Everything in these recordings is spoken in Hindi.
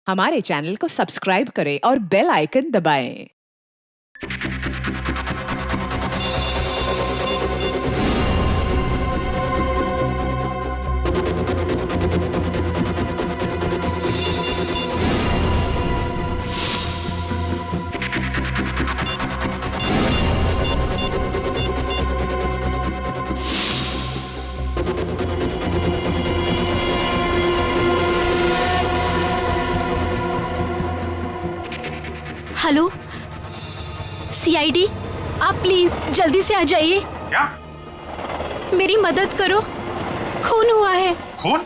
हमारे चैनल को सब्सक्राइब करें और बेल आइकन दबाएं। हेलो सीआईडी, आप प्लीज जल्दी से आ जाइए। क्या? मेरी मदद करो, खून हुआ है। खून?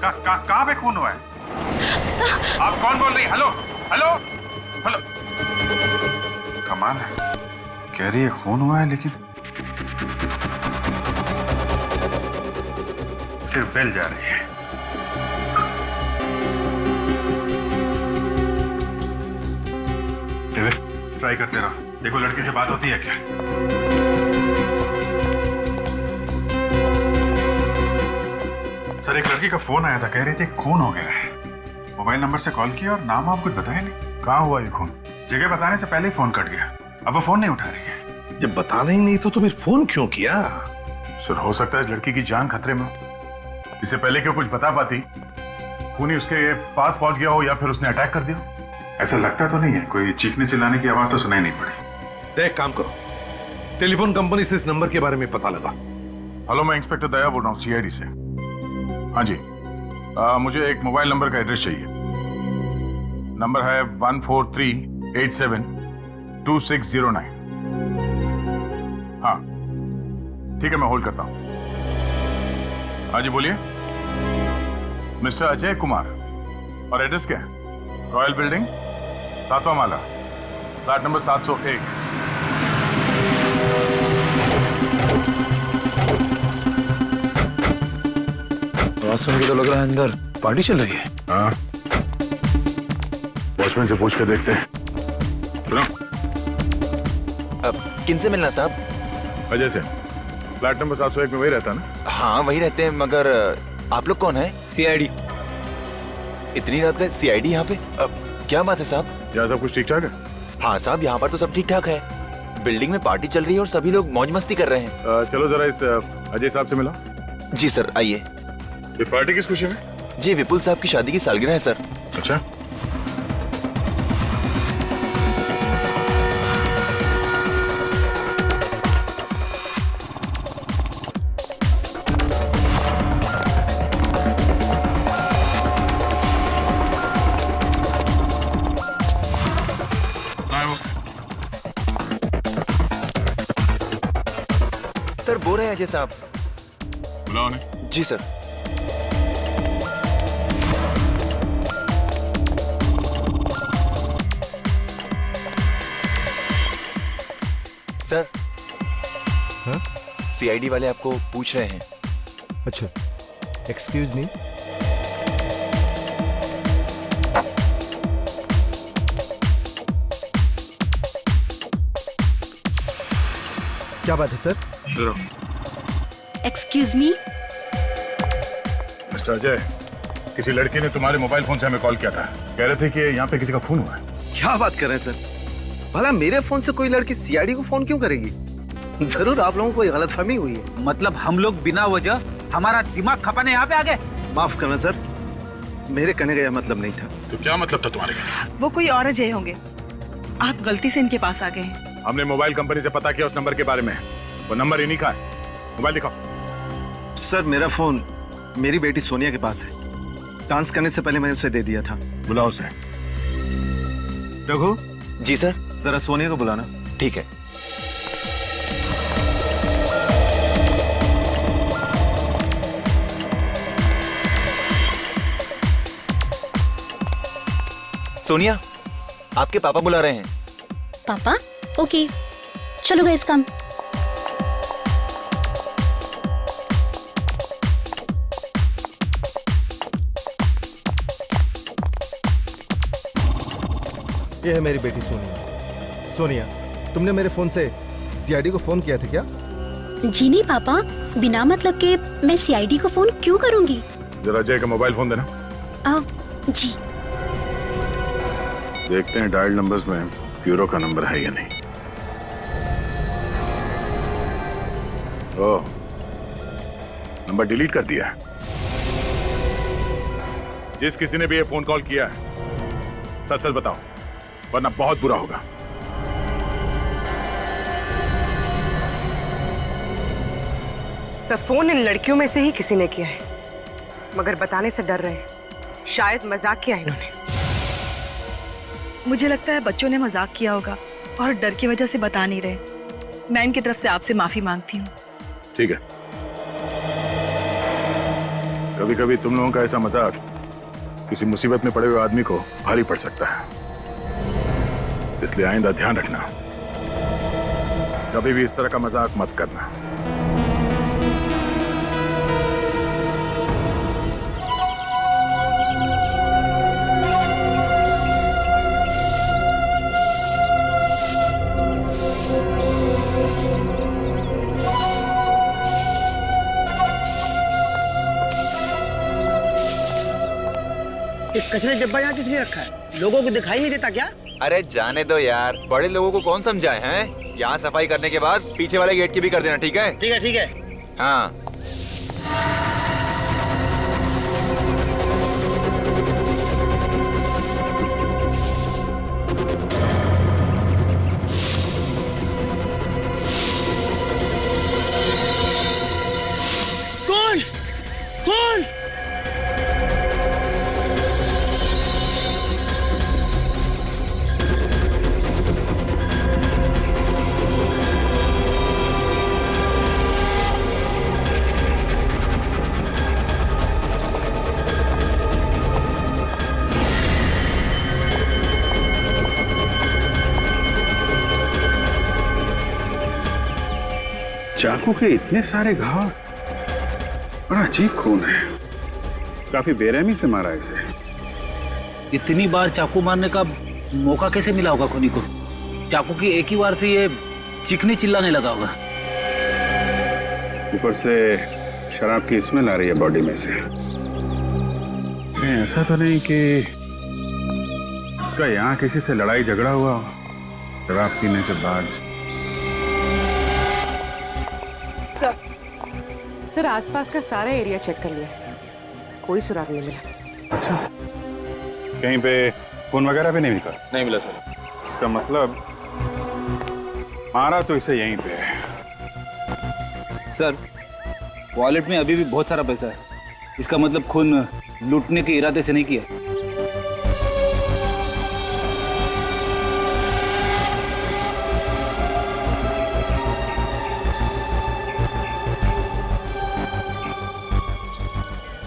कहाँ पे खून हुआ है? आप कौन बोल रही? Hello hello hello. कमाल है, कह रही है खून हुआ है लेकिन सिर्फ बेल जा रही है। ट्राई करते रहो, देखो लड़की से बात होती है क्या। सर, एक लड़की का फोन आया था, कह रही थी खून हो गया है। मोबाइल नंबर से कॉल किया और नाम आप कुछ बताया नहीं। कहाँ हुआ ये खून? जगह बताने से पहले ही फोन कट गया। अब वो फोन नहीं उठा रही है। जब बताना ही नहीं तो फिर फोन क्यों किया? सर, हो सकता है इस लड़की की जान खतरे में हो। इससे पहले क्यों कुछ बता पाती, खून ही उसके पास पहुंच गया हो या फिर उसने अटैक कर दिया। ऐसा लगता तो नहीं है, कोई चीखने चिल्लाने की आवाज तो सुनाई नहीं पड़ी। एक काम करो, टेलीफोन कंपनी से इस नंबर के बारे में पता लगा। हेलो, मैं इंस्पेक्टर दया बोल रहा हूँ सीआईडी से। हाँ जी, मुझे एक मोबाइल नंबर का एड्रेस चाहिए। नंबर है 143872609। हाँ ठीक है, मैं होल्ड करता हूँ। हाँ जी बोलिए। मिस्टर अजय कुमार। और एड्रेस क्या है? रॉयल बिल्डिंग, 7वां माला, फ्लैट नंबर 701। आवाज सुन के तो लग रहा है अंदर पार्टी चल रही है। हाँ, वॉचमैन से पूछ के देखते हैं। सुनो। अब किनसे मिलना साहब? अजय से। फ्लैट नंबर 701 में वही रहता ना? हाँ वही रहते हैं, मगर आप लोग कौन है? सीआईडी। इतनी रात का सीआईडी यहाँ पे? क्या बात है साहब? क्या सब कुछ ठीक ठाक है? हाँ साहब, यहाँ पर तो सब ठीक ठाक है। बिल्डिंग में पार्टी चल रही है और सभी लोग मौज मस्ती कर रहे हैं। चलो जरा इस अजय साहब से मिला। जी सर, आइए। ये पार्टी किस खुशी में? जी, विपुल साहब की शादी की सालगिरह है सर। अच्छा। सर बोल रहे हैं अजय साहब। बुलाओ उन्हें। जी सर। सर, हाँ? सीआईडी वाले आपको पूछ रहे हैं। अच्छा, एक्सक्यूज मी। क्या बात है sir? Excuse me. Mister Ajay, किसी लड़की ने तुम्हारे मोबाइल फोन से हमें कॉल किया था। कह रहे थे कि यहाँ पे किसी का खून हुआ है। क्या बात कर रहे हैं सर? भला मेरे फोन से कोई लड़की सीआईडी को फोन क्यों करेगी? जरूर आप लोगों को कोई गलतफहमी हुई है। मतलब हम लोग बिना वजह हमारा दिमाग खपाने यहाँ पे आ गए? माफ करना सर, मेरे कहने का यह मतलब नहीं था। तो क्या मतलब था तुम्हारे? वो कोई और अजय होंगे, आप गलती से इनके पास आ गए हैं। हमने मोबाइल कंपनी से पता किया उस नंबर के बारे में। वो नंबर इन्हीं का है। मोबाइल दिखाओ। सर, मेरा फोन मेरी बेटी सोनिया के पास है। डांस करने से पहले मैंने उसे दे दिया था। बुलाओ उसे। रघु। जी सर। जरा सोनिया को बुलाना। ठीक है। सोनिया, आपके पापा बुला रहे हैं। पापा? ओके, चलो गाइस कम। ये है मेरी बेटी सोनिया। सोनिया, तुमने मेरे फोन से सीआईडी को फोन किया था क्या? जी नहीं पापा, बिना मतलब के मैं सीआईडी को फोन क्यों करूंगी? जरा अजय का मोबाइल फोन देना। जी। देखते हैं डायल नंबर्स में ब्यूरो का नंबर है या नहीं। ओह, नंबर डिलीट कर दिया है। जिस किसी ने भी ये फोन कॉल किया है, सच सच बताओ, वरना बहुत बुरा होगा। सर, फोन इन लड़कियों में से ही किसी ने किया है, मगर बताने से डर रहे हैं। शायद मजाक किया इन्होंने। मुझे लगता है बच्चों ने मजाक किया होगा और डर की वजह से बता नहीं रहे। मैं इनकी तरफ से आपसे माफी मांगती हूँ। ठीक है। कभी कभी तुम लोगों का ऐसा मजाक किसी मुसीबत में पड़े हुए आदमी को भारी पड़ सकता है, इसलिए आइंदा ध्यान रखना, कभी भी इस तरह का मजाक मत करना। कचरे डिब्बा यहाँ किसने रखा है? लोगों को दिखाई नहीं देता क्या? अरे जाने दो यार, बड़े लोगों को कौन समझाए हैं? यहाँ सफाई करने के बाद पीछे वाले गेट की भी कर देना, ठीक है? ठीक है, ठीक है। हाँ। कौन? कौन? चाकू के इतने सारे घाव, बड़ा अजीब खून है। काफी बेरहमी से मारा इसे। इतनी बार चाकू मारने का मौका कैसे मिला होगा खूनी को? चाकू की एक ही बार से ये चीखने चिल्लाने लगा होगा। ऊपर से शराब की स्मेल आ रही है बॉडी में से। ऐसा तो नहीं कि उसका यहाँ किसी से लड़ाई झगड़ा हुआ हो शराब पीने के बाद? सर, आसपास का सारा एरिया चेक कर लिया, कोई सुराग नहीं मिला। अच्छा, कहीं पे फोन वगैरह भी नहीं मिला? नहीं मिला सर। इसका मतलब मारा तो इसे यहीं पे है। सर, वॉलेट में अभी भी बहुत सारा पैसा है। इसका मतलब खून लूटने के इरादे से नहीं किया।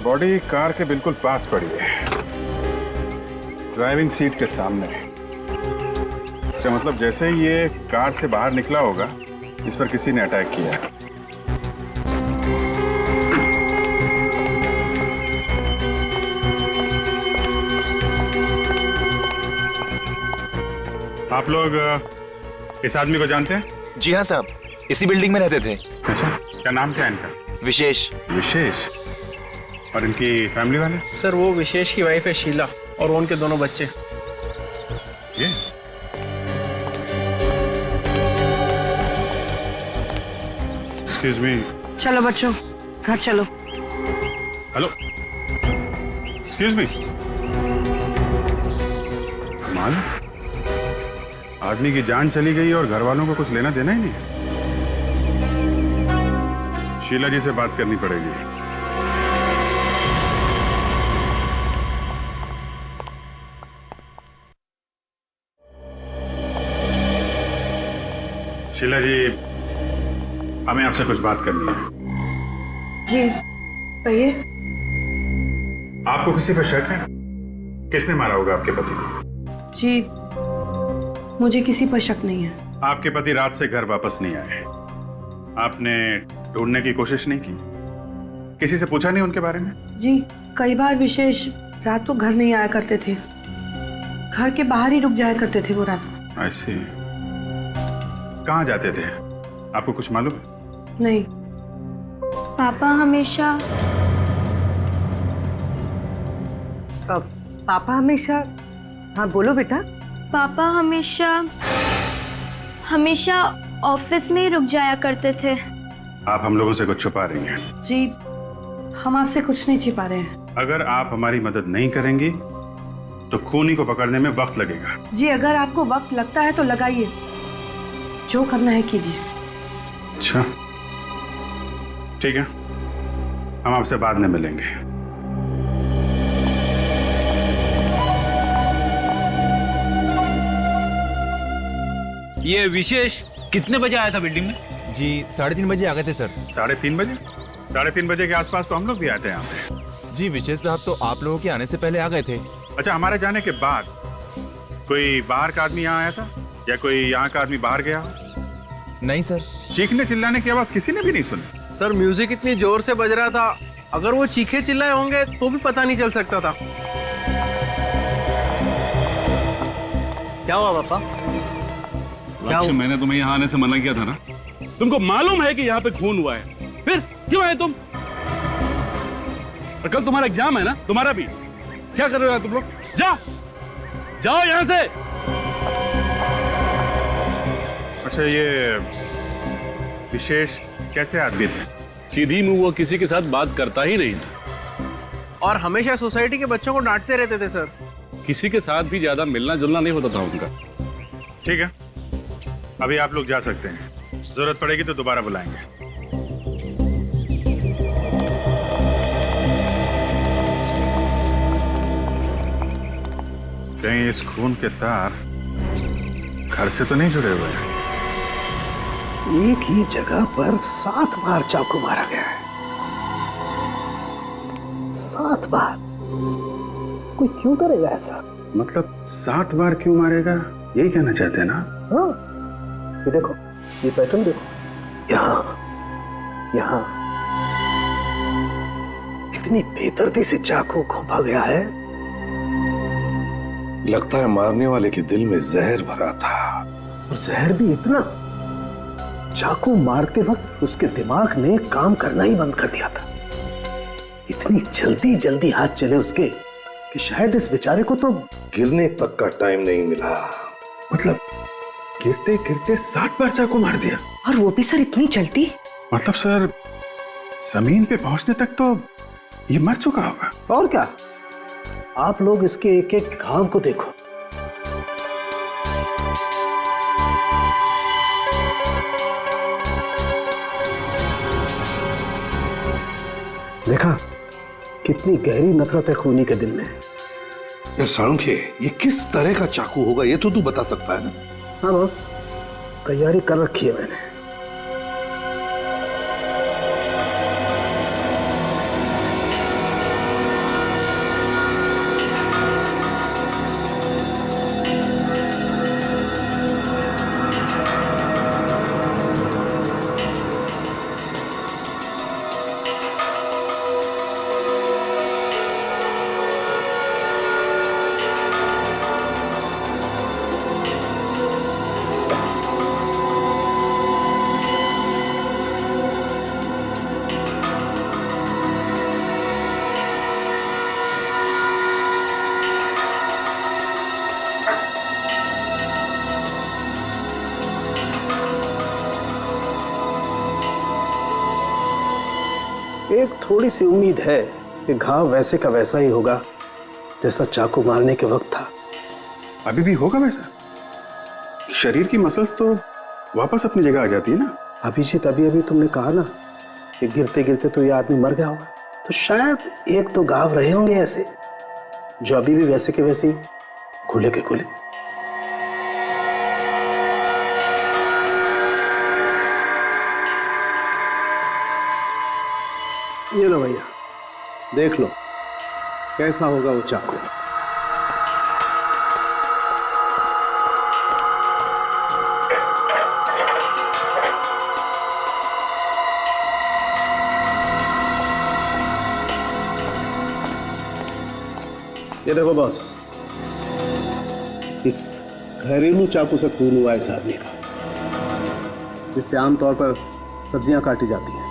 बॉडी कार के बिल्कुल पास पड़ी है, ड्राइविंग सीट के सामने। इसका मतलब जैसे ही ये कार से बाहर निकला होगा, इस पर किसी ने अटैक किया। आप लोग इस आदमी को जानते हैं? जी हाँ साहब, इसी बिल्डिंग में रहते थे। अच्छा, क्या नाम क्या है इनका? विशेष। विशेष? और इनकी फैमिली वाले? सर, वो विशेष की वाइफ है शीला और उनके दोनों बच्चे। ये एक्सक्यूज मी। चलो बच्चों, घर चलो। Hello, excuse me. कमाल, आदमी की जान चली गई और घर वालों को कुछ लेना देना ही नहीं। शीला जी से बात करनी पड़ेगी। शीला जी, हमें आपसे कुछ बात करनी है। जी कहिए। आपको किसी पर शक है? किसने मारा होगा आपके पति को? जी मुझे किसी पर शक नहीं है। आपके पति रात से घर वापस नहीं आए, आपने ढूंढने की कोशिश नहीं की? किसी से पूछा नहीं उनके बारे में? जी कई बार विशेष रात को घर नहीं आया करते थे, घर के बाहर ही रुक जाया करते थे वो रात को। ऐसे कहाँ जाते थे, आपको कुछ मालूम? नहीं। पापा हमेशा पापा हमेशा, हाँ बोलो बेटा। पापा हमेशा हमेशा ऑफिस में ही रुक जाया करते थे। आप हम लोगों से कुछ छुपा रही हैं। जी, हम आपसे कुछ नहीं छिपा रहे हैं। अगर आप हमारी मदद नहीं करेंगी तो खूनी को पकड़ने में वक्त लगेगा। जी, अगर आपको वक्त लगता है तो लगाइए, जो करना है कीजिए। अच्छा ठीक है, हम आपसे बाद में मिलेंगे। ये विशेष कितने बजे आया था बिल्डिंग में? जी 3:30 बजे आ गए थे सर। 3:30 बजे? 3:30 बजे के आसपास तो हम लोग भी आए थे यहाँ पे। जी विशेष साहब तो आप लोगों के आने से पहले आ गए थे। अच्छा, हमारे जाने के बाद कोई बाहर का आदमी यहाँ आया था या कोई यहाँ का आदमी बाहर गया? नहीं सर। चीखने चिल्लाने की आवाज किसी ने भी नहीं सुनी। सर म्यूजिक इतनी जोर से बज रहा था, अगर वो चीखे चिल्लाए होंगे तो भी पता नहीं चल सकता था। क्या हुआ पापा? लक्ष्य, मैंने तुम्हें यहाँ आने से मना किया था ना। तुमको मालूम है कि यहाँ पे खून हुआ है, फिर क्यों आए तुम? और कल तुम्हारा एग्जाम है ना, तुम्हारा भी। क्या कर रहे हो तुम लोग? जाओ यहाँ से। अच्छा, ये विशेष कैसे आदमी थे? सीधी मुंह वो किसी के साथ बात करता ही नहीं था और हमेशा सोसाइटी के बच्चों को डांटते रहते थे सर। किसी के साथ भी ज्यादा मिलना जुलना नहीं होता था उनका। ठीक है, अभी आप लोग जा सकते हैं, जरूरत पड़ेगी तो दोबारा बुलाएंगे। कहीं इस खून के तार घर से तो नहीं जुड़े हुए हैं? एक ही जगह पर 7 बार चाकू मारा गया है। 7 बार। कोई क्यों करेगा ऐसा? मतलब 7 बार क्यों मारेगा, यही कहना चाहते हैं ना? हाँ, ये देखो, ये पैटर्न देखो, यहाँ इतनी बेदर्दी से चाकू घोंपा गया है। लगता है मारने वाले के दिल में जहर भरा था। और जहर भी इतना, चाकू मारते वक्त उसके दिमाग ने काम करना ही बंद कर दिया था। इतनी जल्दी जल्दी हाथ चले उसके कि शायद इस बेचारे को तो गिरने तक का टाइम नहीं मिला। मतलब गिरते गिरते 7 बार चाकू मार दिया? और वो भी सर इतनी जल्दी? मतलब सर जमीन पे पहुंचने तक तो ये मर चुका होगा। और क्या, आप लोग इसके एक एक घाव को देखो। देखा, कितनी गहरी नफरत है खूनी के दिल में। यार साळुंखे, ये किस तरह का चाकू होगा ये तो तू बता सकता है ना? हाँ बॉस, तैयारी कर रखी है मैंने। एक थोड़ी सी उम्मीद है कि घाव वैसे का वैसा ही होगा जैसा चाकू मारने के वक्त था। अभी भी होगा वैसा? शरीर की मसल्स तो वापस अपनी जगह आ जाती है ना? अभिजीत, अभी तुमने कहा ना कि गिरते गिरते तो ये आदमी मर गया होगा, तो शायद एक तो घाव रहे होंगे ऐसे जो अभी भी वैसे के वैसे ही खुले के खुले। ये लो भैया, देख लो कैसा होगा वो चाकू। ये देखो बॉस, इस घरेलू चाकू से खून हुआ इस आदमी का, जिससे आमतौर पर सब्जियां काटी जाती हैं।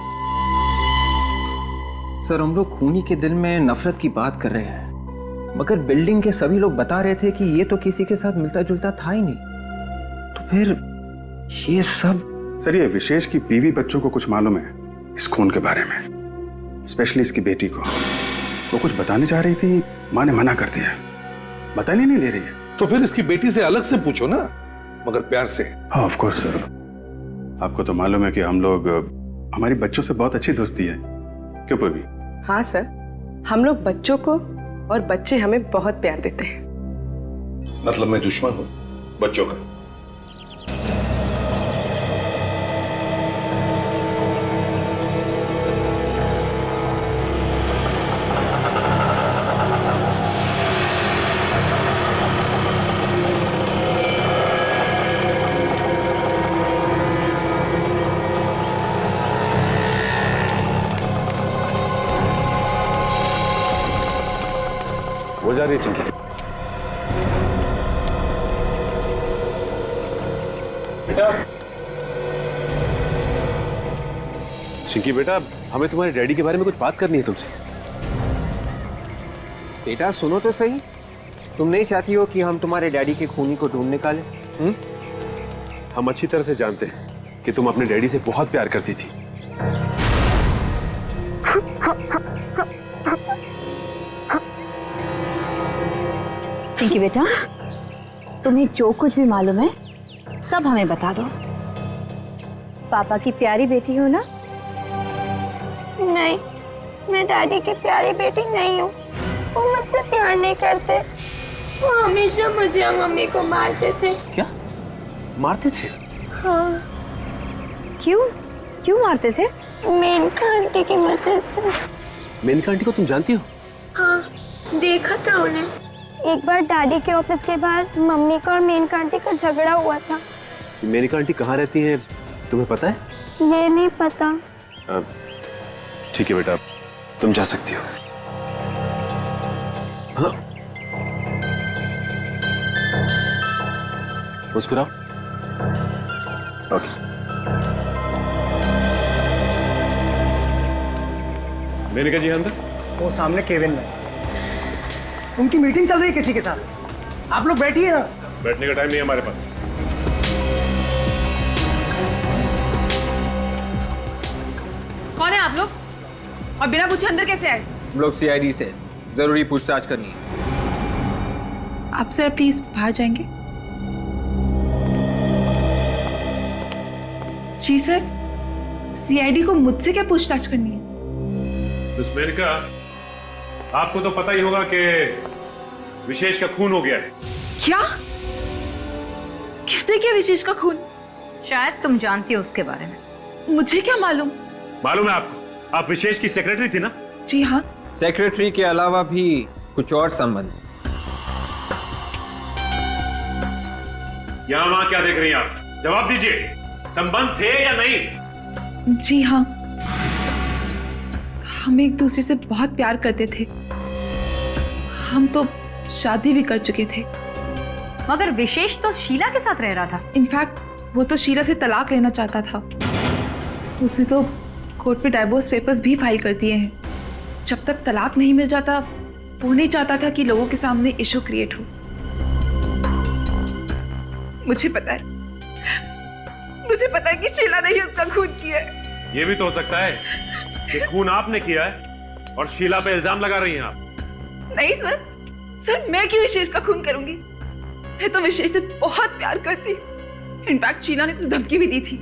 सर हम लोग खूनी के दिल में नफरत की बात कर रहे हैं, मगर बिल्डिंग के सभी लोग बता रहे थे कि ये तो किसी के साथ मिलता जुलता था ही नहीं, तो फिर ये सब। सर ये विशेष की बीवी बच्चों को कुछ मालूम है इस खून के बारे में, स्पेशली इसकी बेटी को। वो कुछ बताने जा रही थी, माँ ने मना कर दिया, बताने नहीं ले रही है। तो फिर इसकी बेटी से अलग से पूछो ना, मगर प्यार से। हाँ ऑफ कोर्स सर, आपको तो मालूम है कि हम लोग, हमारी बच्चों से बहुत अच्छी दोस्ती है, क्यों पूर्वी? हाँ सर, हम लोग बच्चों को और बच्चे हमें बहुत प्यार देते हैं। मतलब मैं दुश्मन हूँ बच्चों का? हो जा रही है चिंकी। बेटा, चिंकी बेटा, हमें तुम्हारे डैडी के बारे में कुछ बात करनी है तुमसे। बेटा सुनो तो सही, तुम नहीं चाहती हो कि हम तुम्हारे डैडी के खूनी को ढूंढ निकालें? हम अच्छी तरह से जानते हैं कि तुम अपने डैडी से बहुत प्यार करती थी। चिंकी बेटा, तुम्हें जो कुछ भी मालूम है सब हमें बता दो। पापा की प्यारी बेटी हो ना? नहीं, मैं डैडी की प्यारी बेटी नहीं हूँ। वो मुझसे प्यार नहीं करते। वो हमेशा मुझे और मम्मी को मारते थे। क्या मारते थे? हाँ। क्यों? क्यों मारते थे? मेनका आंटी की वजह से। मेनका आंटी को तुम जानती हो? हाँ, देखा था उन्हें। एक बार डैडी के ऑफिस के बाद मम्मी का और मेनका आंटी का झगड़ा हुआ था। मेनका आंटी कहाँ रहती हैं तुम्हें पता है? ये नहीं पता। ठीक है बेटा, तुम जा सकती हो। हाँ, मुस्कुराओ। ओके। मेनका जी अंदर? वो सामने केबिन में उनकी मीटिंग चल रही है किसी के साथ। आप लोग बैठिए ना। बैठने का टाइम नहीं है हमारे पास। कौन है आप लोग और बिना पूछे अंदर कैसे आए? हम लोग सीआईडी से जरूरी पूछताछ करनी है। आप सर प्लीज बाहर जाएंगे? जी सर, सीआईडी को मुझसे क्या पूछताछ करनी है? मिस मेनका, आपको तो पता ही होगा कि विशेष का खून हो गया है। क्या? किसने किया विशेष का खून? शायद तुम जानती हो उसके बारे में। मुझे क्या मालूम? मालूम है आपको? आप विशेष की सेक्रेटरी थी ना? जी हाँ। सेक्रेटरी के अलावा भी कुछ और संबंध? यहाँ वहां क्या देख रही हैं आप? जवाब दीजिए, संबंध थे या नहीं? जी हाँ, हम एक दूसरे से बहुत प्यार करते थे। हम तो शादी भी कर चुके थे। मगर विशेष तो शीला के साथ रह रहा था। इनफैक्ट वो तो शीला से तलाक लेना चाहता था। उसे तो कोर्ट पे डाइवोर्स पेपर्स भी फाइल कर दिए हैं। जब तक तलाक नहीं मिल जाता वो नहीं चाहता था कि लोगों के सामने इशू क्रिएट हो। मुझे पता है कि शीला ने ही उसका खून किया है। ये भी तो हो सकता है कि खून आपने किया है और शीला पे इल्जाम लगा रही हैं आप। नहीं सर, मैं क्यों विशेष का खून करूंगी? मैं तो विशेष से बहुत प्यार करती। इनफैक्ट शीला ने तो धमकी भी दी थी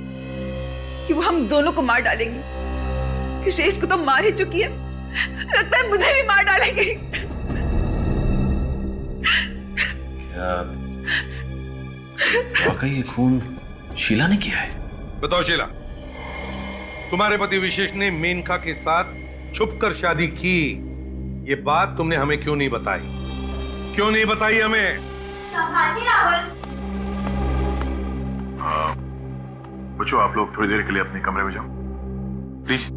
कि वो हम दोनों को मार डालेंगी। विशेष को तो मार ही चुकी है, लगता है मुझे भी मार डालेंगी। क्या वाकई ये खून शीला ने किया है? बताओ शीला, तुम्हारे पति विशेष ने मेनका के साथ छुपकर शादी की, ये बात तुमने हमें क्यों नहीं बताई? क्यों नहीं बताई हमें? राहुल, बच्चों आप लोग थोड़ी देर के लिए अपने कमरे में जाओ प्लीज।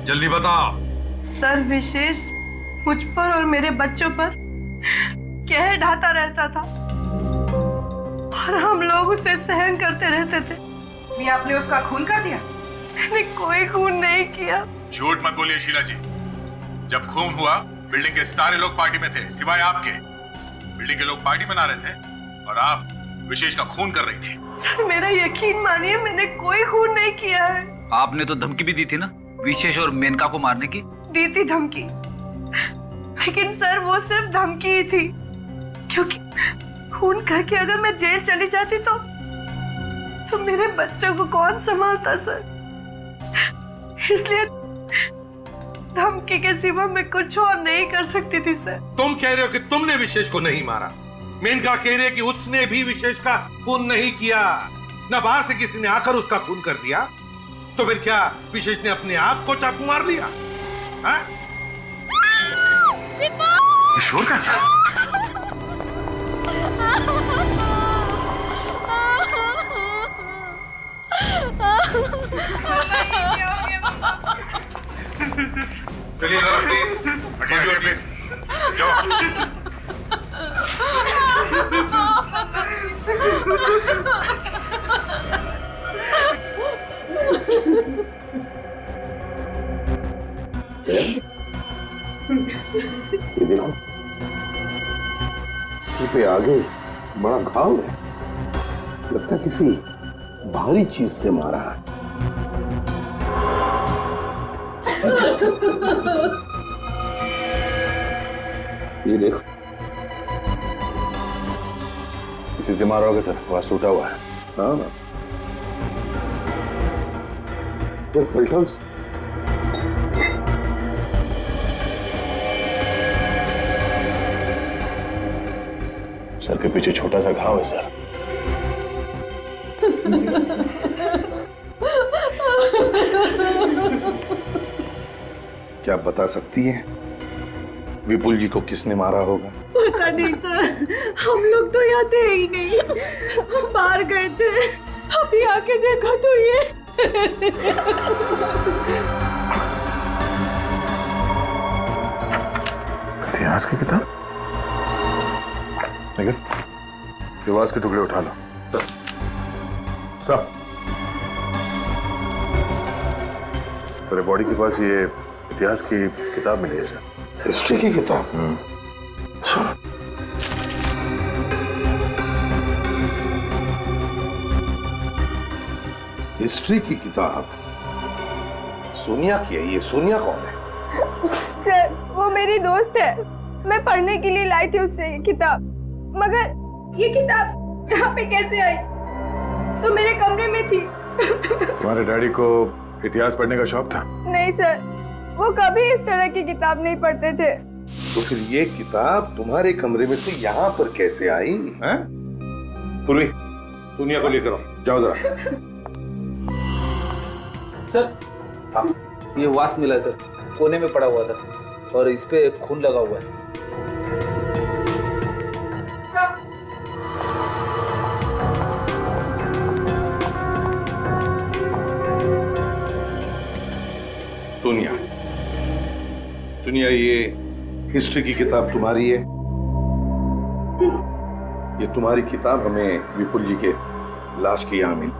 जल्दी बताओ। सर विशेष मुझ पर और मेरे बच्चों पर कहर ढाता रहता था और हम लोग उसे सहन करते रहते थे। भी आपने उसका खून कर दिया? मैंने कोई खून नहीं किया। झूठ मत बोलिए शीला जी। जब खून हुआ बिल्डिंग के सारे लोग पार्टी में थे सिवाय आपके। बिल्डिंग के लोग पार्टी मना रहे थे और आप विशेष का खून कर रही थी। सर मेरा यकीन मानिए, मैंने कोई खून नहीं किया है। आपने तो धमकी भी दी थी ना विशेष और मेनका को मारने की। दी थी धमकी, लेकिन सर वो सिर्फ धमकी ही थी, क्योंकि खून करके अगर मैं जेल चली जाती तो मेरे बच्चों को कौन संभालता सर। इसलिए धमकी के सिवा मैं कुछ और नहीं कर सकती थी सर। तुम कह रहे हो कि तुमने विशेष को नहीं मारा, मेनका कह रही है कि उसने भी विशेष का खून नहीं किया, न बाहर से किसी ने आकर उसका खून कर दिया। तो फिर क्या विशेष ने अपने आप को चाकू मार लिया? शोर का चलिए जरा प्लीज, हटिए प्लीज। जाओ। ये देखो, सिर पे आगे बड़ा घाव है, लगता है किसी भारी चीज से मारा है। ये देखो, किसी से मारा होगा सर, वहां टूटा हुआ है। हाँ ना, फिल्टर्स सर के पीछे छोटा सा घाव है सर। क्या आप बता सकती हैं विपुल जी को किसने मारा होगा? पता नहीं सर, हम लोग तो यहाँ थे ही नहीं, हम बाहर गए थे। अभी आके देखो तो ये इतिहास की किताब। लेकिन विवास के टुकड़े उठा लो सब। तेरे बॉडी के पास ये इतिहास की किताब मिली है सर। हिस्ट्री की किताब? हिस्ट्री की किताब सोनिया की है। ये सोनिया कौन है? सर वो मेरी दोस्त है, मैं पढ़ने के लिए लाई थी उससे ये किताब। मगर ये किताब यहाँ पे कैसे आई? तो मेरे कमरे में थी। तुम्हारे डैडी को इतिहास पढ़ने का शौक था? नहीं सर, वो कभी इस तरह की किताब नहीं पढ़ते थे। तो फिर ये किताब तुम्हारे कमरे में से यहाँ पर कैसे आई? हैं? पूर्वी, दुनिया को लेकर आओ, जाओ जरा। सर हाँ, ये वास मिला सर, कोने में पड़ा हुआ था और इस पे खून लगा हुआ है। दुनिया, दुनिया, ये हिस्ट्री की किताब तुम्हारी है? ये तुम्हारी किताब हमें विपुल जी के लाश की यहाँ मिली।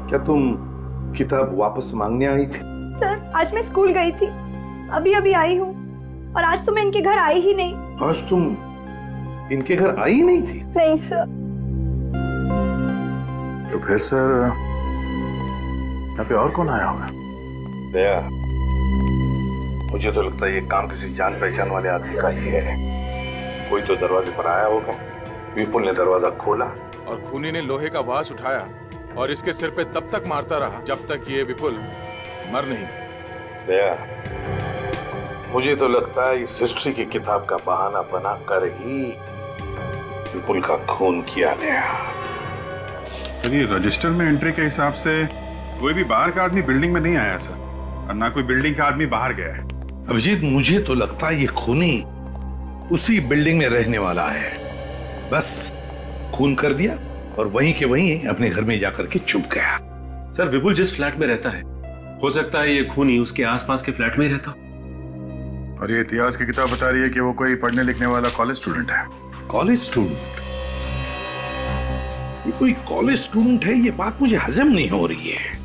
क्या तुम किताब वापस मांगने आई थी? सर आज मैं स्कूल गई थी, अभी अभी आई हूँ, और आज तो मैं इनके घर आई ही नहीं। आज तुम इनके घर आई ही नहीं थी? नहीं सर। तो फिर सर यहाँ पे और कौन आया होगा? दया, मुझे तो लगता है ये काम किसी जान पहचान वाले आदमी का ही है। कोई तो दरवाजे पर आया होगा, विपुल ने दरवाजा खोला और खूनी ने लोहे का वास उठाया और इसके सिर पे तब तक मारता रहा जब तक ये विपुल मर नहीं। दया, मुझे तो लगता है इस हिस्ट्री की किताब का बहाना बना कर ही विपुल का खून किया गया। ये रजिस्टर में एंट्री के हिसाब से कोई भी बाहर का आदमी बिल्डिंग में नहीं आया सर, और ना कोई बिल्डिंग का आदमी बाहर गया है। अभिजीत, मुझे तो लगता है ये खूनी उसी बिल्डिंग में रहने वाला है। बस खून कर दिया और वहीं के वहीं अपने घर में जाकर के छुप गया। सर विपुल जिस फ्लैट में रहता है, हो सकता है ये खूनी उसके आसपास के फ्लैट में ही रहता। और ये इतिहास की किताब बता रही है कि वो कोई पढ़ने लिखने वाला कॉलेज स्टूडेंट है। College student? ये कोई कॉलेज स्टूडेंट है, ये बात मुझे हजम नहीं हो रही है।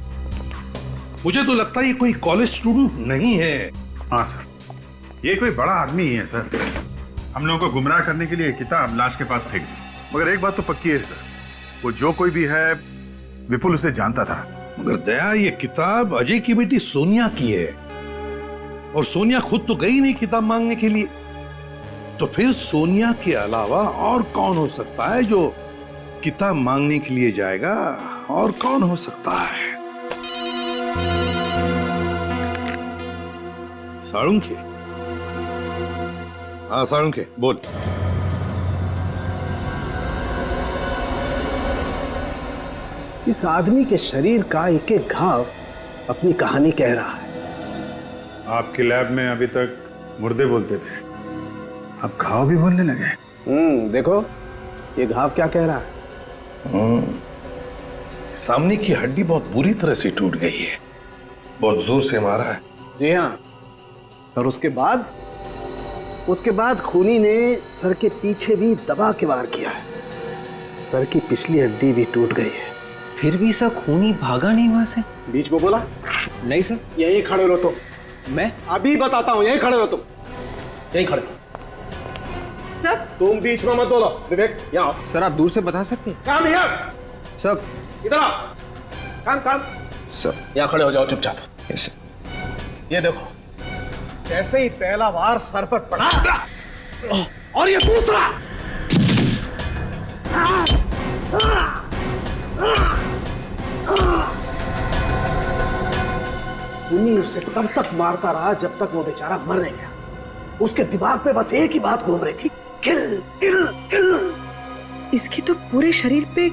मुझे तो लगता है ये कोई कॉलेज स्टूडेंट नहीं है। हाँ सर, ये कोई बड़ा आदमी ही है सर। हम लोगों को गुमराह करने के लिए किताब लाश के पास फेंक दी। मगर एक बात तो पक्की है सर, वो जो कोई भी है विपुल उसे जानता था। मगर दया, ये किताब अजय की बेटी सोनिया की है और सोनिया खुद तो गई नहीं किताब मांगने के लिए। तो फिर सोनिया के अलावा और कौन हो सकता है जो किताब मांगने के लिए जाएगा? और कौन हो सकता है? साळुंखे? हाँ साळुंखे, बोल। इस आदमी के शरीर का एक एक घाव अपनी कहानी कह रहा है। आपकी लैब में अभी तक मुर्दे बोलते थे, अब घाव भी बोलने लगे। देखो ये घाव क्या कह रहा है। सामने की हड्डी बहुत बुरी तरह से टूट गई है, बहुत जोर से मारा है। जी हाँ, और उसके बाद खूनी ने सर के पीछे भी दबा के वार किया है। सर की पिछली हड्डी भी टूट गई है। फिर भी सर खूनी भागा नहीं वहां से? बीच को बोला नहीं सर। यहीं खड़े रहो तुम। मैं अभी बताता हूँ, यहीं खड़े रहो तुम, यहीं खड़े। सर तुम बीच में मत बोलो। विवेक यहाँ आओ। सर आप दूर से बता सकते हैं? काम यार। सर इधर आओ। काम सर यहाँ खड़े हो जाओ चुपचाप। यस। ये देखो, जैसे ही पहला वार सर पर पड़ा और ये दूसरा, खूनी उसे तब तक मारता रहा जब तक वो बेचारा मर नहीं गया। उसके दिमाग पे बस एक ही बात घूम रही थी, किल किल किल। इसकी तो पूरे शरीर पे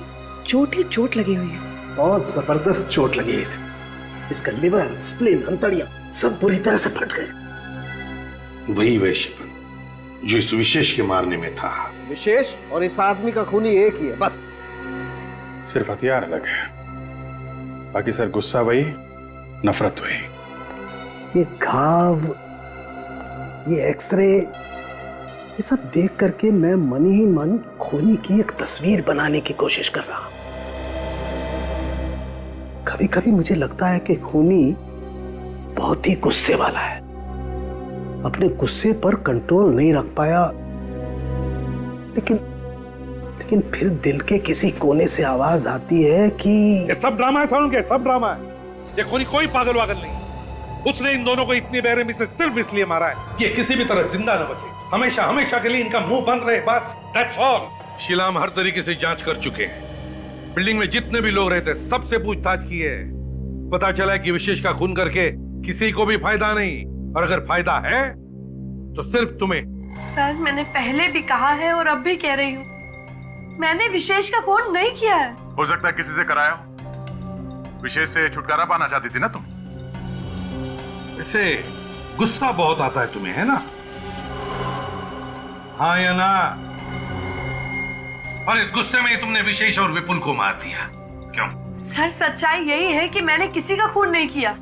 चोट ही चोट लगी हुई है। बहुत जबरदस्त चोट लगी है इसे। इसका लिवर, स्प्लीन, अंतड़ियां सब बुरी तरह से फट गए। वही वैश्यपन जो इस विशेष के मारने में था। विशेष और इस आदमी का खूनी एक ही है बस। सिर्फ हथियार अलग है, बाकी सर गुस्सा वही, नफरत वही। ये घाव, ये एक्सरे, ये सब देख करके मैं मन ही मन खूनी की एक तस्वीर बनाने की कोशिश कर रहा हूं। कभी कभी मुझे लगता है कि खूनी बहुत ही गुस्से वाला है, अपने गुस्से पर कंट्रोल नहीं रख पाया। लेकिन फिर दिल के किसी कोने से आवाज आती है कि ये सब ड्रामा है सारुण के, सब ड्रामा है। ये खूनी कोई पागल वागल नहीं। उसने इन दोनों को इतनी बेरहमी से सिर्फ इसलिए मारा है ये किसी भी तरह जिंदा न बचे, हमेशा हमेशा के लिए इनका मुंह बंद रहे, बस। That's all. शीला हम हर तरीके से जांच कर चुके हैं। बिल्डिंग में जितने भी लोग रहते सबसे पूछताछ की है। पता चला कि विशेष का खून करके किसी को भी फायदा नहीं, और अगर फायदा है तो सिर्फ तुम्हें। सर मैंने पहले भी कहा है और अब भी कह रही हूँ, मैंने विशेष का खून नहीं किया है। हो सकता है किसी से कराया हो। विशेष से छुटकारा पाना चाहती थी ना तुम? ऐसे गुस्सा बहुत आता है तुम्हें, है ना? हाँ या ना? और इस गुस्से में तुमने विशेष और विपुल को मार दिया, क्यों? सर सच्चाई यही है कि मैंने किसी का खून नहीं किया।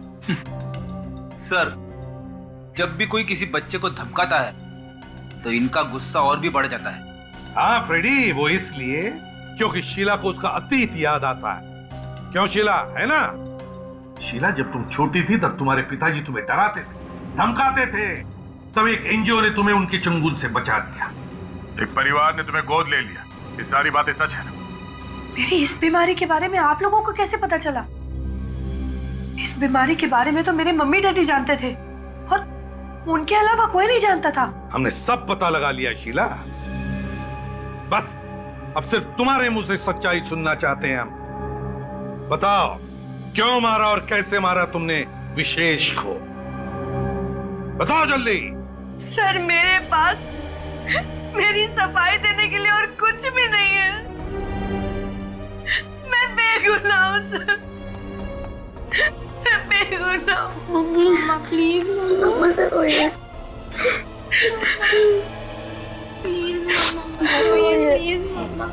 सर जब भी कोई किसी बच्चे को धमकाता है तो इनका गुस्सा और भी बढ़ जाता है। हाँ फ्रेडी, वो इसलिए क्योंकि शीला को उसका अतीत याद आता है। क्यों शीला, है ना? शीला जब तुम छोटी थी तब तुम्हारे पिताजी तुम्हें डराते थे, धमकाते थे, तब एक एनजीओ ने तुम्हें उनके चंगुल से बचा दिया। एक परिवार ने तुम्हें गोद ले लिया। ये सारी बातें सच है ना? मेरी इस बीमारी के बारे में आप लोगों को कैसे पता चला? इस बीमारी के बारे में तो मेरे मम्मी डैडी जानते थे और उनके अलावा कोई नहीं जानता था। हमने सब पता लगा लिया शीला, बस अब सिर्फ तुम्हारे मुंह से सच्चाई सुनना चाहते हैं हम। बताओ क्यों मारा और कैसे मारा तुमने विशेष को? बताओ जल्दी। सर मेरे पास मेरी सफाई देने के लिए और कुछ भी नहीं है। मैं बेगुनाह हूं सर, मैं बेगुनाह हूं। मम्मा प्लीज, मम्मा मत रोइए। प्लीज मम्मा।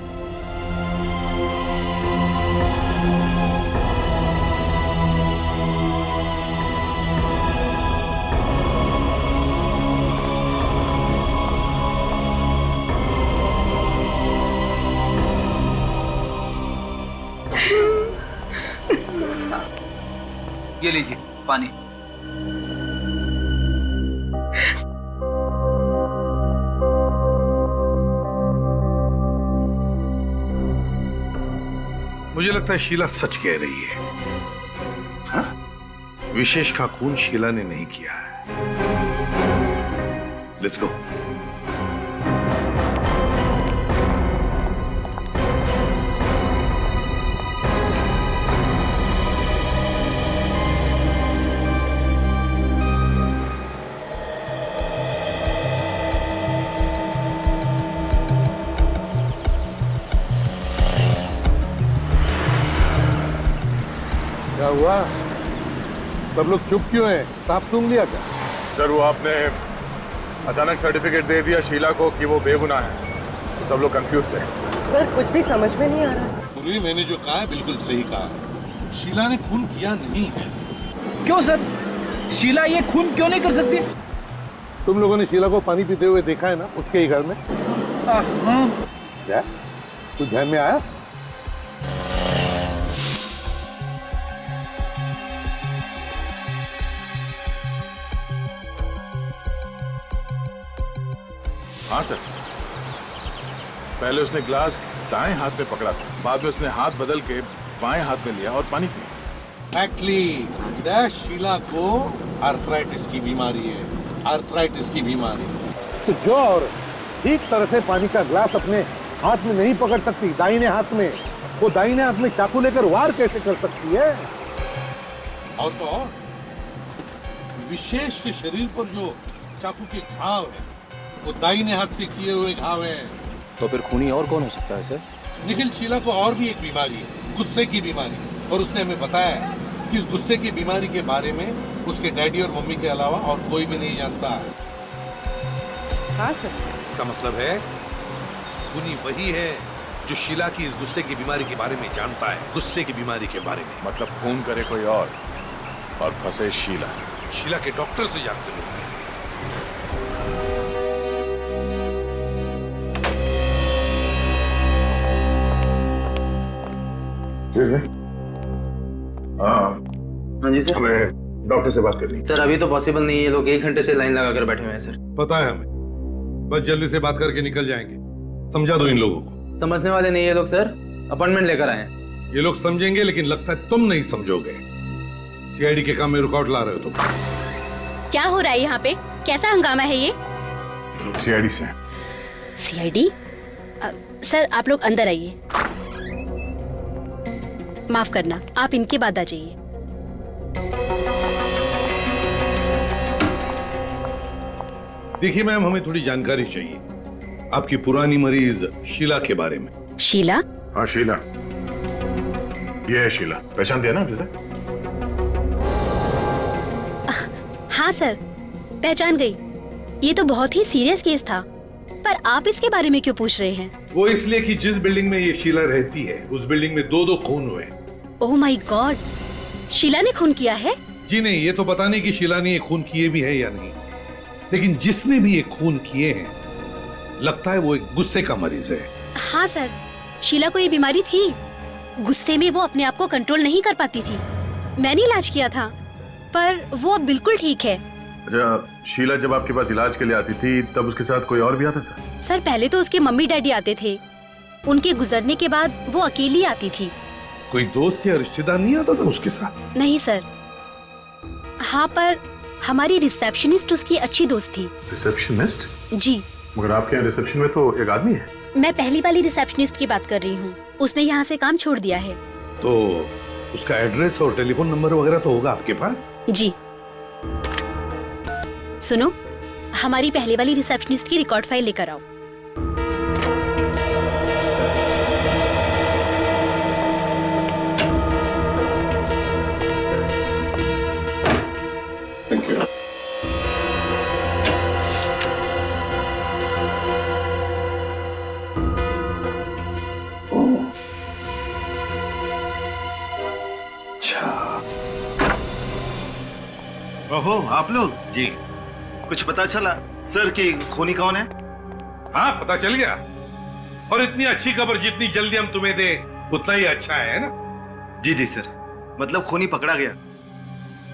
ये लीजिए पानी। मुझे लगता है शीला सच कह रही है। हाँ? विशेष का खून शीला ने नहीं किया है। Let's go. क्या हुआ? सब लोग चुप क्यों हैं? साफ सुन लिया क्या? सर वो आपने अचानक सर्टिफिकेट दे दिया शीला को कि वो बेगुनाह है, तो सब लोग कंफ्यूज थे। सर कुछ भी समझ में नहीं आ रहा। पूरी मैंने जो कहा है बिल्कुल सही कहा। शीला ने खून किया नहीं है। क्यों सर? शीला ये खून क्यों नहीं कर सकती? तुम लोगों ने शीला को पानी पीते हुए देखा है ना, उसके ही घर में। हाँ। क्या कुछ ध्यान में आया? हाँ सर, पहले उसने ग्लास दाएं हाथ में पकड़ा था, बाद में उसने हाथ बदल के बाएं हाथ में लिया और पानी पिया। एक्चुअली शीला को आर्थराइटिस की बीमारी है। आर्थराइटिस की बीमारी। तो जो और ठीक तरह से पानी का ग्लास अपने हाथ में नहीं पकड़ सकती दाहिने हाथ में, वो दाहिने हाथ में चाकू लेकर वार कैसे कर सकती है? और तो और विशेष के शरीर पर जो चाकू के घाव है वो दाहिने हाथ से किए हुए घाव हैं। तो फिर खूनी और कौन हो सकता है सर? निखिल, शीला को और भी एक बीमारी है, गुस्से की बीमारी, और उसने हमें बताया है कि इस गुस्से की बीमारी के बारे में उसके डैडी और मम्मी के अलावा और कोई भी नहीं जानता। हाँ सर। इसका मतलब है खूनी वही है जो शीला की इस गुस्से की बीमारी के बारे में जानता है। गुस्से की बीमारी के बारे में मतलब खून करे कोई और फंसे शीला। शीला के डॉक्टर से जाकर मिलते हैं। हाँ जी सर। हमें डॉक्टर से बात करनी। सर अभी तो पॉसिबल नहीं है, ये लोग 1 घंटे से लाइन लगा कर बैठे हुए हैं सर। पता है हमें, बस जल्दी से बात करके निकल जाएंगे। समझा दो इन लोगों को। समझने वाले नहीं ये लोग सर, अपॉइंटमेंट लेकर आए हैं। ये लोग समझेंगे लेकिन लगता है तुम नहीं समझोगे। सीआईडी के काम में रुकावट ला रहे हो तुम। क्या हो रहा है यहाँ पे? कैसा हंगामा है ये? सीआईडी से। सीआईडी? सर आप लोग अंदर आइए। माफ करना, आप इनके बाद आ जाइए। देखिए मैम, हमें थोड़ी जानकारी चाहिए आपकी पुरानी मरीज शीला के बारे में। शीला? हाँ शीला, ये है शीला। पहचान दिया ना आपसे? हाँ सर, पहचान गई। ये तो बहुत ही सीरियस केस था, पर आप इसके बारे में क्यों पूछ रहे हैं? वो इसलिए कि जिस बिल्डिंग में ये शीला रहती है उस बिल्डिंग में 2 खून हुए। ओह माय गॉड, शीला ने खून किया है? जी नहीं, ये तो पता नहीं कि शीला ने ये खून किए भी है या नहीं, लेकिन जिसने भी ये खून किए हैं लगता है वो एक गुस्से का मरीज है। हाँ सर, शीला को ये बीमारी थी। गुस्से में वो अपने आप को कंट्रोल नहीं कर पाती थी। मैंने इलाज किया था, पर वो अब बिल्कुल ठीक है। अच्छा, शीला जब आपके पास इलाज के लिए आती थी तब उसके साथ कोई और भी आता था? सर पहले तो उसके मम्मी डैडी आते थे, उनके गुजरने के बाद वो अकेली आती थी। कोई दोस्त या रिश्तेदार नहीं आता था उसके साथ? नहीं सर। हाँ, पर हमारी रिसेप्शनिस्ट उसकी अच्छी दोस्त थी। रिसेप्शनिस्ट? जी। मगर आपके यहाँ रिसेप्शन में तो एक आदमी है। मैं पहली वाली रिसेप्शनिस्ट की बात कर रही हूँ, उसने यहाँ से काम छोड़ दिया है। तो उसका एड्रेस और टेलीफोन नंबर वगैरह तो होगा आपके पास? जी। सुनो, हमारी पहले वाली रिसेप्शनिस्ट की रिकॉर्ड फाइल लेकर आओ। Thank you. ओहो, आप लोग? जी। कुछ पता चला सर कि खूनी कौन है? हाँ, पता चल गया। और इतनी अच्छी खबर जितनी जल्दी हम तुम्हें दे उतना ही अच्छा है ना? जी जी सर, मतलब खूनी पकड़ा गया।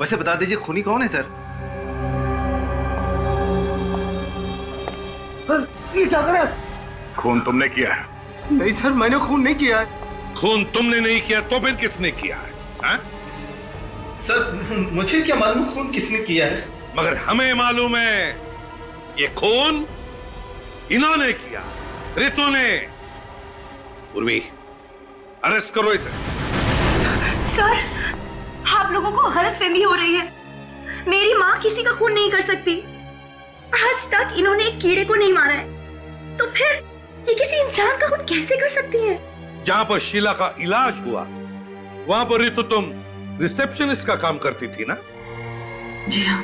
वैसे बता दीजिए खूनी कौन है सर? ये क्या कर रहे हैं? खून तुमने किया है? नहीं सर, मैंने खून नहीं किया है। खून तुमने नहीं किया तो फिर किसने किया है? हा? सर मुझे क्या मालूम खून किसने किया है? मगर हमें मालूम है ये खून इन्होंने किया, रितु ने। उर्वी, अरेस्ट करो इसे। सर, आप लोगों को गलतफहमी हो रही है। मेरी माँ किसी का खून नहीं कर सकती। आज तक इन्होंने एक कीड़े को नहीं मारा है, तो फिर ये किसी इंसान का खून कैसे कर सकती है? जहां पर शीला का इलाज हुआ वहां पर रितु तुम रिसेप्शनिस्ट का काम करती थी ना? जी हाँ।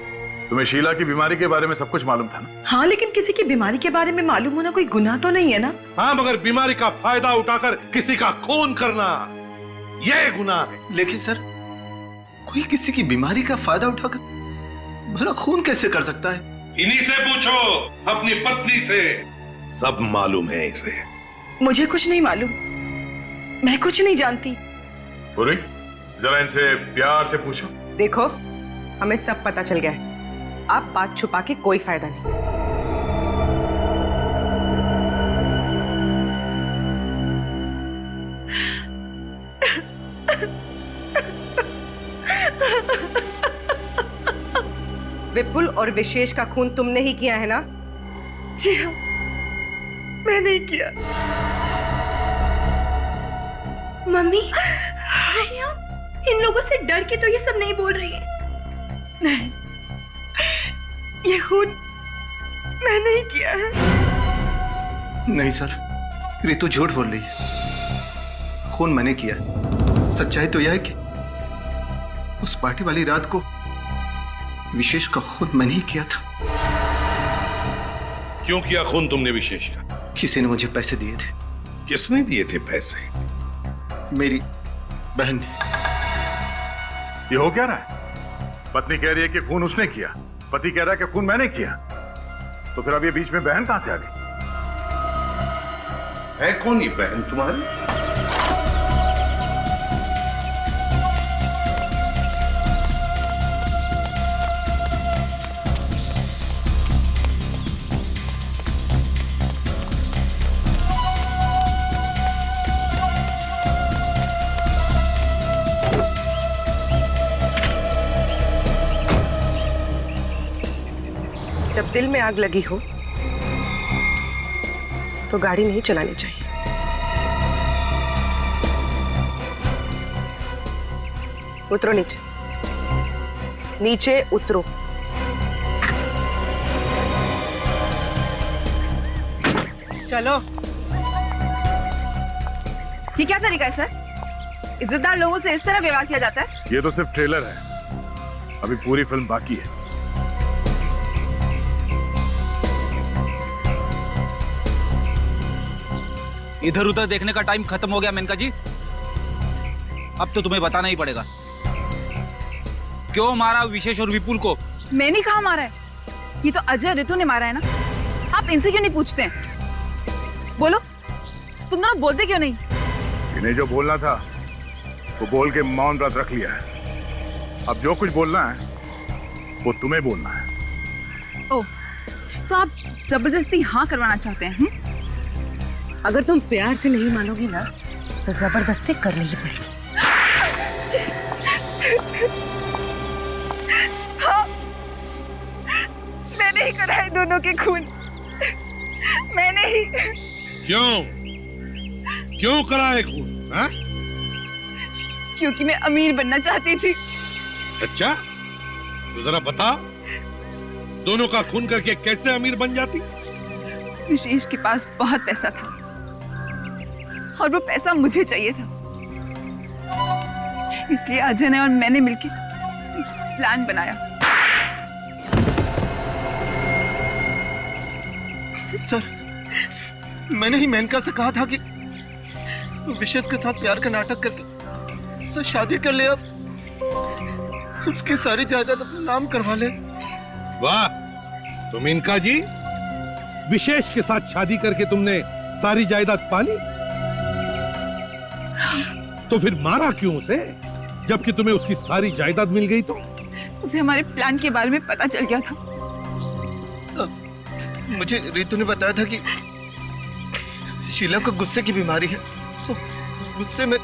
तुम्हें शीला की बीमारी के बारे में सब कुछ मालूम था ना? हाँ, लेकिन किसी की बीमारी के बारे में मालूम होना कोई गुनाह तो नहीं है ना? हाँ, मगर बीमारी का फायदा उठाकर किसी का खून करना यह गुनाह है। लेकिन सर, कोई किसी की बीमारी का फायदा उठाकर भला खून कैसे कर सकता है? इन्हीं से पूछो, अपनी पत्नी से। सब मालूम है इसे। मुझे कुछ नहीं मालूम, मैं कुछ नहीं जानती। पूरी, जरा इनसे प्यार से पूछो। देखो, हमें सब पता चल गया है। आप बात छुपा के कोई फायदा नहीं। विपुल और विशेष का खून तुमने ही किया है ना? जी हाँ, मैंने ही किया। मम्मी, आप इन लोगों से डर के तो ये सब नहीं बोल रही है। नहीं, ये खून मैंने ही किया है। नहीं सर, रितु झूठ बोल रही है। खून मैंने किया। सच्चाई तो यह है कि उस पार्टी वाली रात को विशेष का खून मैंने ही किया था। क्यों किया खून तुमने विशेष का? किसी ने मुझे पैसे दिए थे। किसने दिए थे पैसे? मेरी बहन ने। ये हो क्या रहा है? पत्नी कह रही है कि खून उसने किया, पति कह रहा है कि खून मैंने किया। तो फिर अब ये बीच में बहन कहां से आ गई? है कौन ये बहन तुम्हारी? जब दिल में आग लगी हो तो गाड़ी नहीं चलानी चाहिए। उतरो नीचे, नीचे उतरो। चलो। ये क्या तरीका है सर? इज्जतदार लोगों से इस तरह व्यवहार किया जाता है? ये तो सिर्फ ट्रेलर है, अभी पूरी फिल्म बाकी है। इधर उधर देखने का टाइम खत्म हो गया मेनका जी। अब तो तुम्हें बताना ही पड़ेगा, क्यों मारा विशेष और विपुल को? मैंने कहा मारा है? ये तो अजय रितु ने मारा है ना। आप इनसे क्यों नहीं पूछते हैं? बोलो, तुम दोनों बोलते क्यों नहीं? इन्हें जो बोलना था वो बोल के मौन व्रत रख लिया है। अब जो कुछ बोलना है वो तुम्हें बोलना है। ओह, तो आप जबरदस्ती हाँ करवाना चाहते हैं? अगर तुम प्यार से नहीं मानोगी ना तो जबरदस्ती करनी ही पड़ेगी। हाँ, मैंने ही करा है दोनों के खून। मैंने ही। क्यों करा है खून? हा? क्योंकि मैं अमीर बनना चाहती थी। अच्छा, तो जरा बता, दोनों का खून करके कैसे अमीर बन जाती? विशेष के पास बहुत पैसा था और वो पैसा मुझे चाहिए था, इसलिए अजय ने और मैंने मिलकर प्लान बनाया। सर, मैंने ही मेनका से कहा था कि विशेष के साथ प्यार का नाटक करके उससे शादी कर ले, अब उसकी सारी जायदाद अपने नाम करवा ले। वाह, तुम इनका जी विशेष के साथ शादी करके तुमने सारी जायदाद पाली, तो फिर मारा क्यों उसे जबकि तुम्हें उसकी सारी जायदाद मिल गई? तो उसे हमारे प्लान के बारे में पता चल गया था। मुझे रितु ने बताया था कि शीला को गुस्से की बीमारी है। तो गुस्से में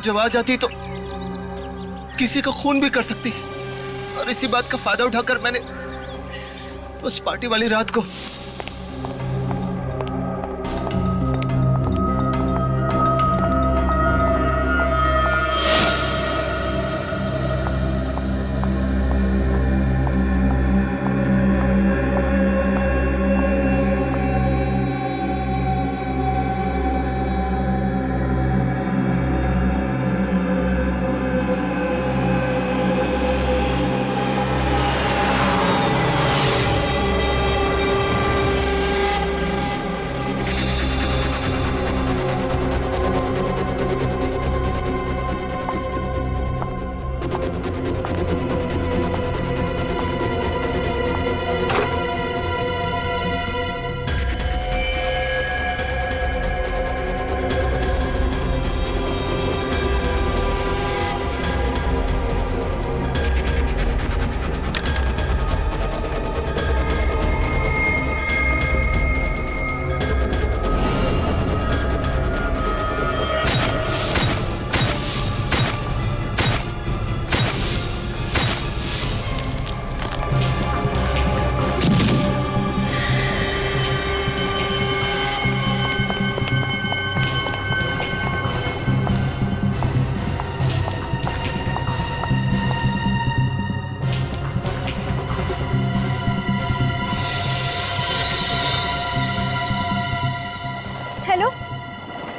जब आ जाती तो किसी का खून भी कर सकती है, और इसी बात का फायदा उठाकर मैंने उस पार्टी वाली रात को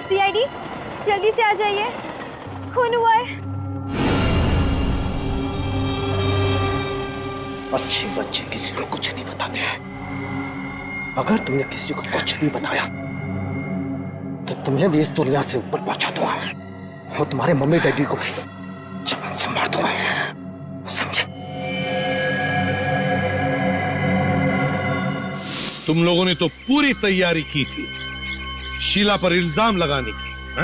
सीआईडी जल्दी से आ जाइए, खून हुआ है। अच्छे बच्चे किसी को कुछ नहीं बताते हैं। अगर तुमने किसी को कुछ भी बताया तो तुम्हें भी इस दुनिया से ऊपर पहुंचा दूंगा और तुम्हारे मम्मी डैडी को भी जान से मार दूंगा, समझे? तुम लोगों ने तो पूरी तैयारी की थी शीला पर इल्जाम लगाने की, है?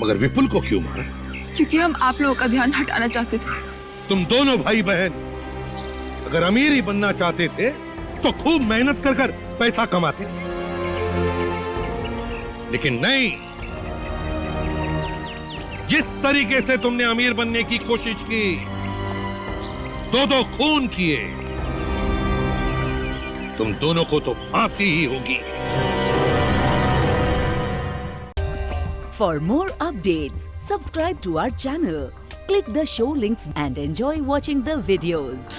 मगर विपुल को क्यों मारा? क्योंकि हम आप लोगों का ध्यान हटाना चाहते थे। तुम दोनों भाई बहन अगर अमीर ही बनना चाहते थे तो खूब मेहनत कर कर पैसा कमाते, लेकिन नहीं। जिस तरीके से तुमने अमीर बनने की कोशिश की, दो खून किए, तुम दोनों को तो फांसी ही होगी। For more updates, subscribe to our channel, click the show links and enjoy watching the videos.